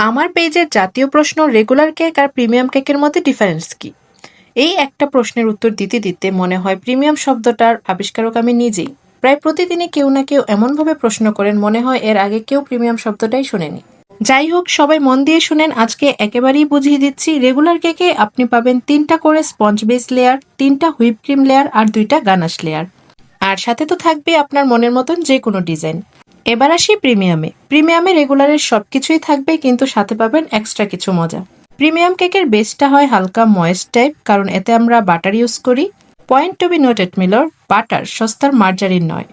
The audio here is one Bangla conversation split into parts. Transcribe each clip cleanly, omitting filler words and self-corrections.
আমার পেজের জাতীয় প্রশ্ন রেগুলার কেক আর প্রিমিয়াম কেকের মধ্যে ডিফারেন্স কি? এই একটা প্রশ্নের উত্তর দিতে দিতে মনে হয় প্রিমিয়াম শব্দটার আবিষ্কারক আমি নিজেই। প্রায় প্রতিদিনই কেউ না কেউ এমনভাবে প্রশ্ন করেন মনে হয় এর আগে কেউ প্রিমিয়াম শব্দটাই শোনেনি। যাই হোক, সবাই মন দিয়ে শুনেন, আজকে একেবারেই বুঝিয়ে দিচ্ছি। রেগুলার কেকে আপনি পাবেন 3টা করে স্পঞ্জ বেস লেয়ার, 3টা হুইপ ক্রিম লেয়ার আর 2টা গানাশ লেয়ার। আর সাথে তো থাকবে আপনার মনের মতন যে কোনো ডিজাইন। এবার আসি প্রিমিয়ামে। প্রিমিয়ামে রেগুলারের সবকিছুই থাকবে, কিন্তু সাথে পাবেন এক্সট্রা কিছু মজা। প্রিমিয়াম কেকের বেসটা হয় হালকা ময়েস্ট টাইপ, কারণ এতে আমরা বাটার ইউজ করি। পয়েন্ট টু বি নোটেড মিলর, বাটার সস্তার মার্জারিন নয়।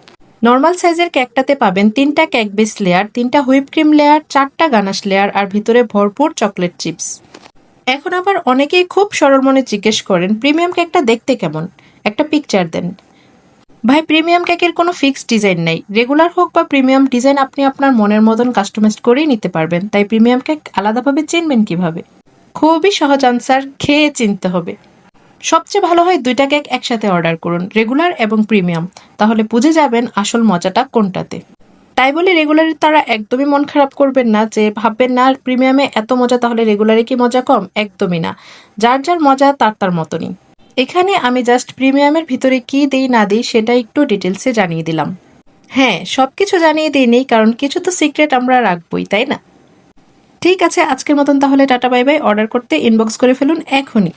নর্মাল সাইজের কেকটাতে পাবেন 3টা কেক বেস লেয়ার, 3টা হুইপ ক্রিম লেয়ার, 4টা গানাশ লেয়ার আর ভিতরে ভরপুর চকলেট চিপস। এখন আবার অনেকেই খুব সরল মনে জিজ্ঞেস করেন প্রিমিয়াম কেকটা দেখতে কেমন, একটা পিকচার দেন। ভাই, প্রিমিয়াম কেকের কোনো ফিক্সড ডিজাইন নেই। রেগুলার হোক বা প্রিমিয়াম, ডিজাইন আপনি আপনার মনের মতন কাস্টমাইজ করেই নিতে পারবেন। তাই প্রিমিয়াম কেক আলাদাভাবে চিনবেন কিভাবে? খুবই সহজ আনসার, খেয়ে চিনতে হবে। সবচেয়ে ভালো হয় 2টা কেক একসাথে অর্ডার করুন, রেগুলার এবং প্রিমিয়াম। তাহলে বুঝে যাবেন আসল মজাটা কোনটাতে। তাই বলে রেগুলারের তারা একদমই মন খারাপ করবেন না, যে ভাববেন না প্রিমিয়ামে এত মজা তাহলে রেগুলারে কি মজা কম, একদমই না। যার যার মজা তার তার মতনই। এখানে আমি জাস্ট প্রিমিয়ামের ভিতরে কি দেই না দিই সেটা একটু ডিটেলসে জানিয়ে দিলাম। হ্যাঁ, সবকিছু জানিয়ে দিইনি, কারণ কিছু তো সিক্রেট আমরা রাখবই, তাই না? ঠিক আছে, আজকের মতন তাহলে টাটা বাই বাই। অর্ডার করতে ইনবক্স করে ফেলুন এখনই।